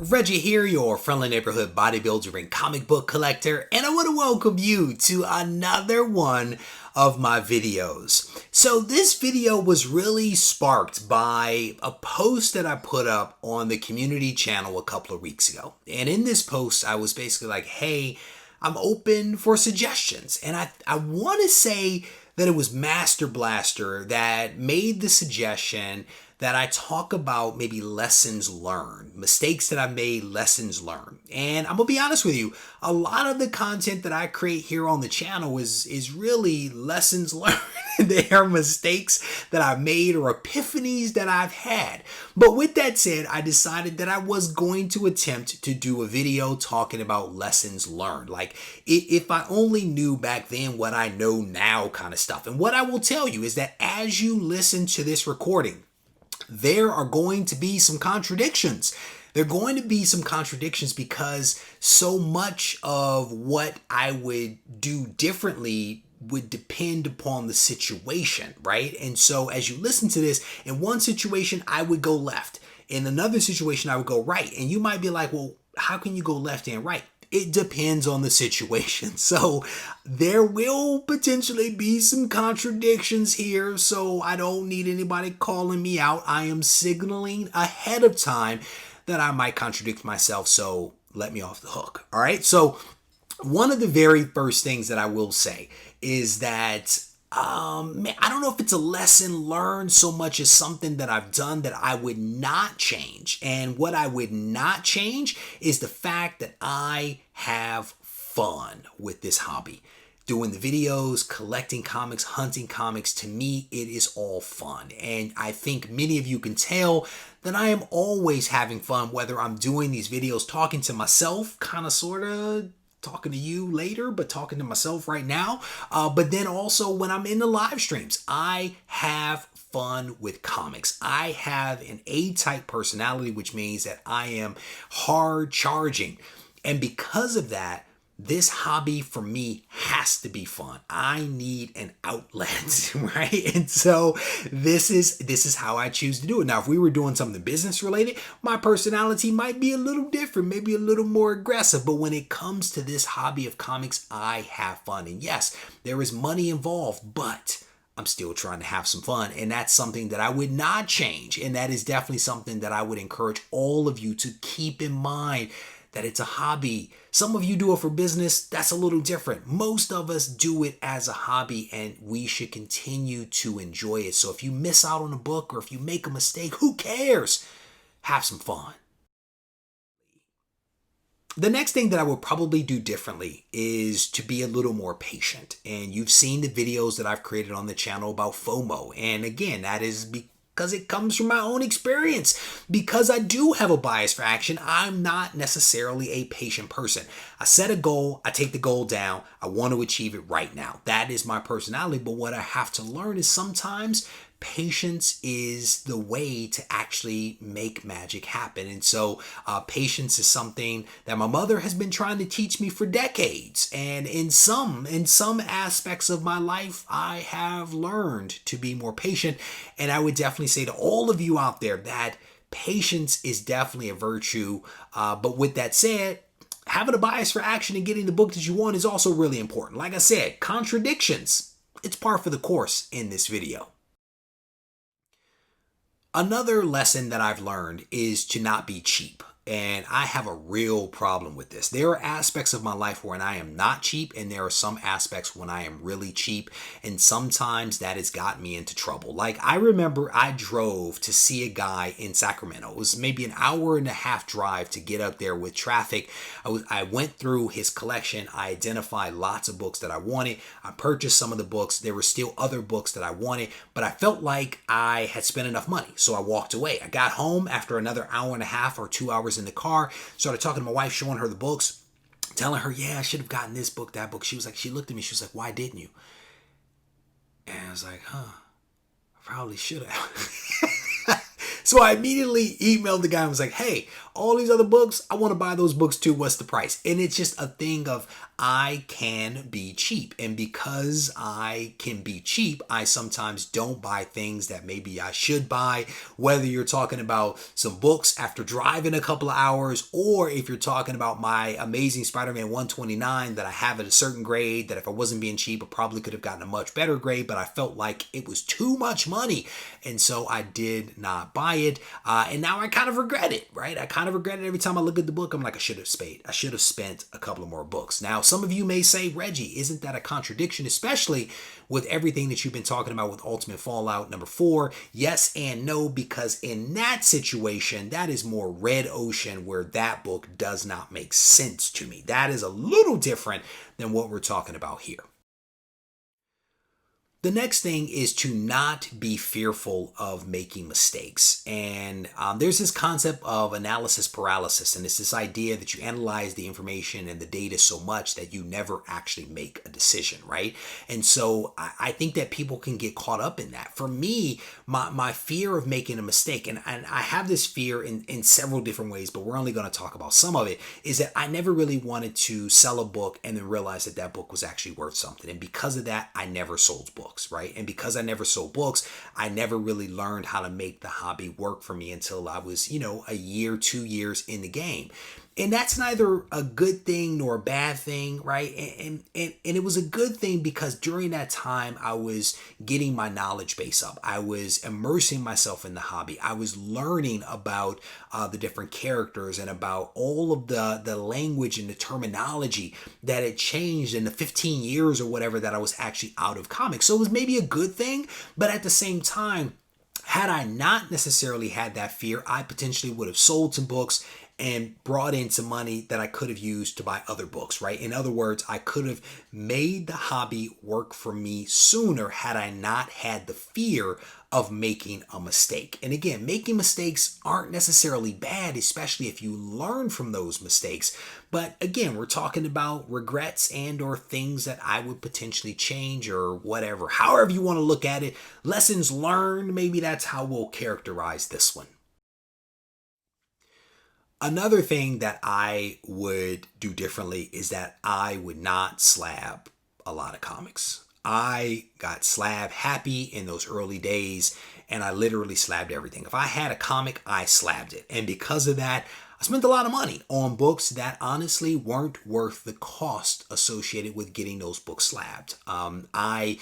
Reggie here, your friendly neighborhood bodybuilder and comic book collector, and I want to welcome you to another one of my videos. So this video was really sparked by a post that I put up on the community channel a couple of weeks ago. And in this post, I was basically like, hey, I'm open for suggestions. And I want to say that it was Master Blaster that made the suggestion that I talk about maybe lessons learned, mistakes that I made, lessons learned. And I'm gonna be honest with you, a lot of the content that I create here on the channel is really lessons learned. They are mistakes that I made or epiphanies that I've had. But with that said, I decided that I was going to attempt to do a video talking about lessons learned. Like if I only knew back then what I know now kind of stuff. And what I will tell you is that as you listen to this recording, there are going to be some contradictions. There are going to be some contradictions because so much of what I would do differently would depend upon the situation, right? And so as you listen to this, in one situation, I would go left. In another situation, I would go right. And you might be like, well, how can you go left and right? It depends on the situation. So there will potentially be some contradictions here. So I don't need anybody calling me out. I am signaling ahead of time that I might contradict myself. So let me off the hook. All right. So one of the very first things that I will say is that I don't know if it's a lesson learned so much as something that I've done that I would not change. And what I would not change is the fact that I have fun with this hobby. Doing the videos, collecting comics, hunting comics, to me, it is all fun. And I think many of you can tell that I am always having fun, whether I'm doing these videos, talking to myself, kind of, sort of, talking to you later, but talking to myself right now. But then also when I'm in the live streams, I have fun with comics. I have an A-type personality, which means that I am hard charging. And because of that, this hobby for me has to be fun. I need an outlet, right? And so this is how I choose to do it. Now, if we were doing something business related, my personality might be a little different, maybe a little more aggressive. But when it comes to this hobby of comics, I have fun. And yes, there is money involved, but I'm still trying to have some fun. And that's something that I would not change. And that is definitely something that I would encourage all of you to keep in mind, that it's a hobby. Some of you do it for business. That's a little different. Most of us do it as a hobby, and we should continue to enjoy it. So if you miss out on a book or if you make a mistake, who cares? Have some fun. The next thing that I would probably do differently is to be a little more patient. And you've seen the videos that I've created on the channel about FOMO. And again, that is because it comes from my own experience. Because I do have a bias for action, I'm not necessarily a patient person. I set a goal, I take the goal down, I want to achieve it right now. That is my personality. But what I have to learn is sometimes patience is the way to actually make magic happen. And so patience is something that my mother has been trying to teach me for decades. And in some aspects of my life, I have learned to be more patient. And I would definitely say to all of you out there that patience is definitely a virtue. But with that said, having a bias for action and getting the book that you want is also really important. Like I said, contradictions, it's par for the course in this video. Another lesson that I've learned is to not be cheap. And I have a real problem with this. There are aspects of my life when I am not cheap, and there are some aspects when I am really cheap. And sometimes that has got me into trouble. Like I remember I drove to see a guy in Sacramento. It was maybe an hour and a half drive to get up there with traffic. I went through his collection. I identified lots of books that I wanted. I purchased some of the books. There were still other books that I wanted, but I felt like I had spent enough money. So I walked away. I got home after another hour and a half or 2 hours in the car, started talking to my wife, showing her the books, telling her, yeah, I should have gotten this book, that book. She looked at me, she was like, why didn't you? And I was like, I probably should have. So I immediately emailed the guy and was like, hey, all these other books, I want to buy those books too. What's the price? And it's just a thing of I can be cheap. And because I can be cheap, I sometimes don't buy things that maybe I should buy, whether you're talking about some books after driving a couple of hours, or if you're talking about my Amazing Spider-Man 129 that I have at a certain grade that if I wasn't being cheap, I probably could have gotten a much better grade, but I felt like it was too much money. And so I did not buy it. And now I kind of regret it, right? I kind of regret it every time I look at the book. I'm like, I should have spent a couple of more books. Now, some of you may say, Reggie, isn't that a contradiction, especially with everything that you've been talking about with Ultimate Fallout #4? Yes and no, because in that situation, that is more red ocean where that book does not make sense to me. That is a little different than what we're talking about here. The next thing is to not be fearful of making mistakes. And there's this concept of analysis paralysis. And it's this idea that you analyze the information and the data so much that you never actually make a decision, right? And so I think that people can get caught up in that. For me, my fear of making a mistake, and I have this fear in several different ways, but we're only going to talk about some of it, is that I never really wanted to sell a book and then realize that that book was actually worth something. And because of that, I never sold books. Right? And because I never sold books, I never really learned how to make the hobby work for me until I was, a year, 2 years in the game. And that's neither a good thing nor a bad thing, right? And it was a good thing because during that time, I was getting my knowledge base up. I was immersing myself in the hobby. I was learning about the different characters and about all of the language and the terminology that had changed in the 15 years or whatever that I was actually out of comics. So it was maybe a good thing, but at the same time, had I not necessarily had that fear, I potentially would have sold some books and brought in some money that I could have used to buy other books, right? In other words, I could have made the hobby work for me sooner had I not had the fear of making a mistake. And again, making mistakes aren't necessarily bad, especially if you learn from those mistakes. But again, we're talking about regrets and or things that I would potentially change or whatever. However you want to look at it, lessons learned, maybe that's how we'll characterize this one. Another thing that I would do differently is that I would not slab a lot of comics. I got slab happy in those early days, and I literally slabbed everything. If I had a comic, I slabbed it. And because of that, I spent a lot of money on books that honestly weren't worth the cost associated with getting those books slabbed. I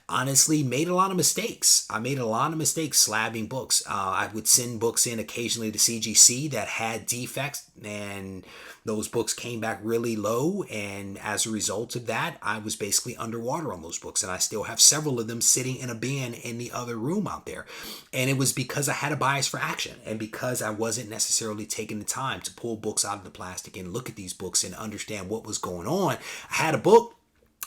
honestly made a lot of mistakes. I made a lot of mistakes slabbing books. I would send books in occasionally to CGC that had defects, and those books came back really low. And as a result of that, I was basically underwater on those books. And I still have several of them sitting in a bin in the other room out there. And it was because I had a bias for action and because I wasn't necessarily taking the time to pull books out of the plastic and look at these books and understand what was going on. I had a book.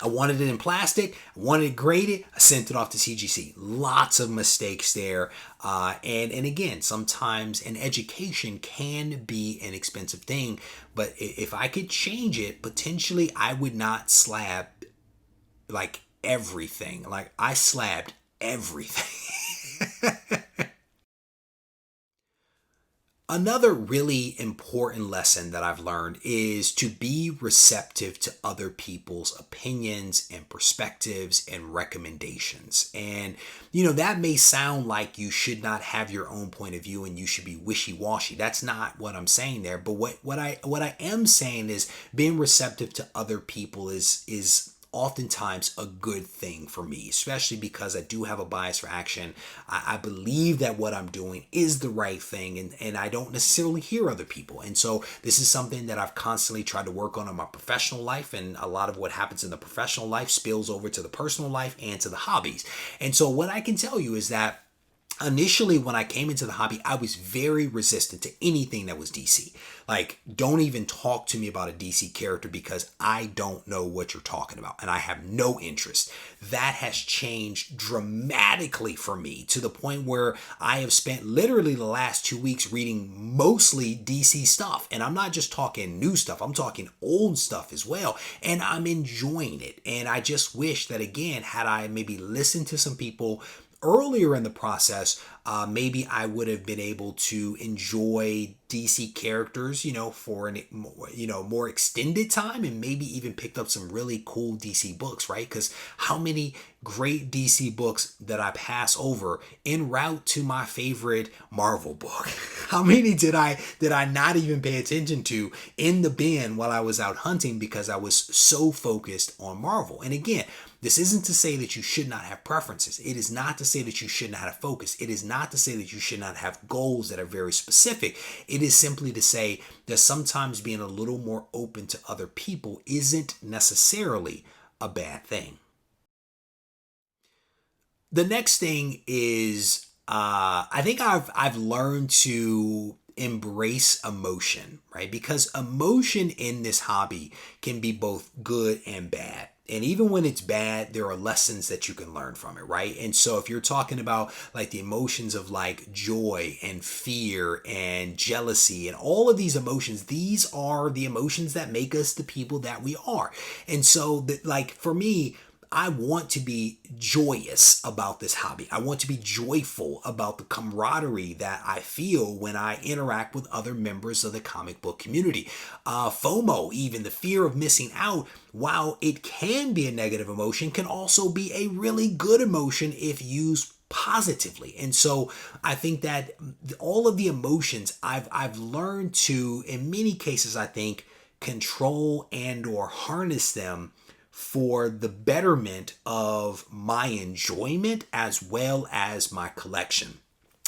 I wanted it in plastic, I wanted it graded, I sent it off to CGC. Lots of mistakes there. And again, sometimes an education can be an expensive thing, but if I could change it, potentially I would not slab like everything. Like I slabbed everything. Another really important lesson that I've learned is to be receptive to other people's opinions and perspectives and recommendations. And, that may sound like you should not have your own point of view and you should be wishy-washy. That's not what I'm saying there. But what I am saying is being receptive to other people is oftentimes a good thing for me, especially because I do have a bias for action. I believe that what I'm doing is the right thing, and I don't necessarily hear other people. And so this is something that I've constantly tried to work on in my professional life, and a lot of what happens in the professional life spills over to the personal life and to the hobbies. And so what I can tell you is that initially, when I came into the hobby, I was very resistant to anything that was DC. Like, don't even talk to me about a DC character because I don't know what you're talking about and I have no interest. That has changed dramatically for me to the point where I have spent literally the last 2 weeks reading mostly DC stuff. And I'm not just talking new stuff, I'm talking old stuff as well. And I'm enjoying it. And I just wish that, again, had I maybe listened to some people earlier in the process, maybe I would have been able to enjoy DC characters, for an, more extended time, and maybe even picked up some really cool DC books, right? Because how many great DC books that I pass over en route to my favorite Marvel book? How many did I not even pay attention to in the bin while I was out hunting because I was so focused on Marvel? And again, this isn't to say that you should not have preferences. It is not to say that you should not have focus. It is not to say that you should not have goals that are very specific. It is simply to say that sometimes being a little more open to other people isn't necessarily a bad thing. The next thing is, I think I've learned to embrace emotion, right? Because emotion in this hobby can be both good and bad. And even when it's bad, there are lessons that you can learn from it, right? And so if you're talking about like the emotions of like joy and fear and jealousy and all of these emotions, these are the emotions that make us the people that we are. And so like for me, I want to be joyous about this hobby. I want to be joyful about the camaraderie that I feel when I interact with other members of the comic book community. FOMO, even the fear of missing out, while it can be a negative emotion, can also be a really good emotion if used positively. And so I think that all of the emotions I've learned to, in many cases, I think, control and or harness them for the betterment of my enjoyment as well as my collection.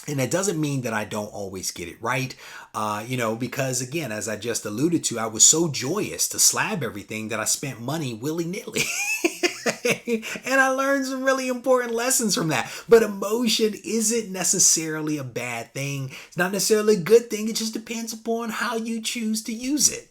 And that doesn't mean that I don't always get it right, because again, as I just alluded to, I was so joyous to slab everything that I spent money willy-nilly. And I learned some really important lessons from that. But emotion isn't necessarily a bad thing. It's not necessarily a good thing. It just depends upon how you choose to use it.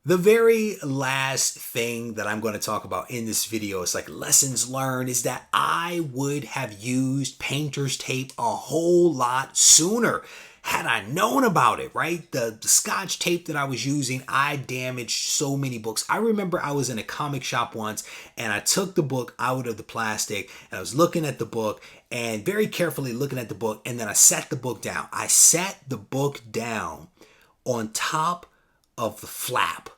The very last thing that I'm going to talk about in this video is like lessons learned is that I would have used painter's tape a whole lot sooner had I known about it, right? The Scotch tape that I was using, I damaged so many books. I remember I was in a comic shop once and I took the book out of the plastic and I was looking at the book and very carefully looking at the book, and then I set the book down. I set the book down on top of the flap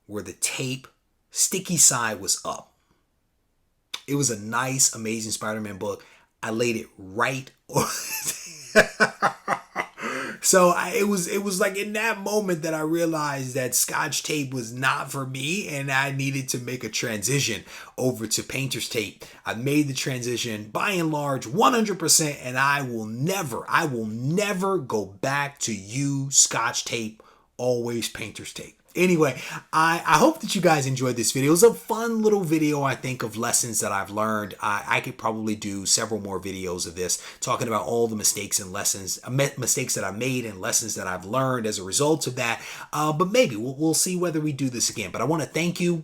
where the tape sticky side was up. It was a nice, amazing Spider-Man book. I laid it right on. So it was like in that moment that I realized that Scotch tape was not for me and I needed to make a transition over to painter's tape. I made the transition by and large 100%, and I will never go back to use Scotch tape, always painter's tape. Anyway, I hope that you guys enjoyed this video. It was a fun little video, I think, of lessons that I've learned. I could probably do several more videos of this, talking about all the mistakes and lessons, mistakes that I've made and lessons that I've learned as a result of that. But maybe we'll see whether we do this again. But I want to thank you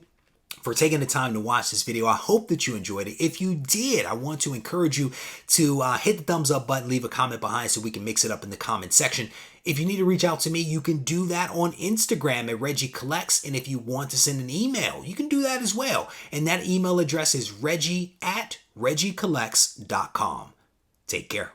for taking the time to watch this video. I hope that you enjoyed it. If you did, I want to encourage you to hit the thumbs up button, leave a comment behind so we can mix it up in the comment section. If you need to reach out to me, you can do that on Instagram at Regie Collects. And if you want to send an email, you can do that as well. And that email address is reggie@regiecollects.com. Take care.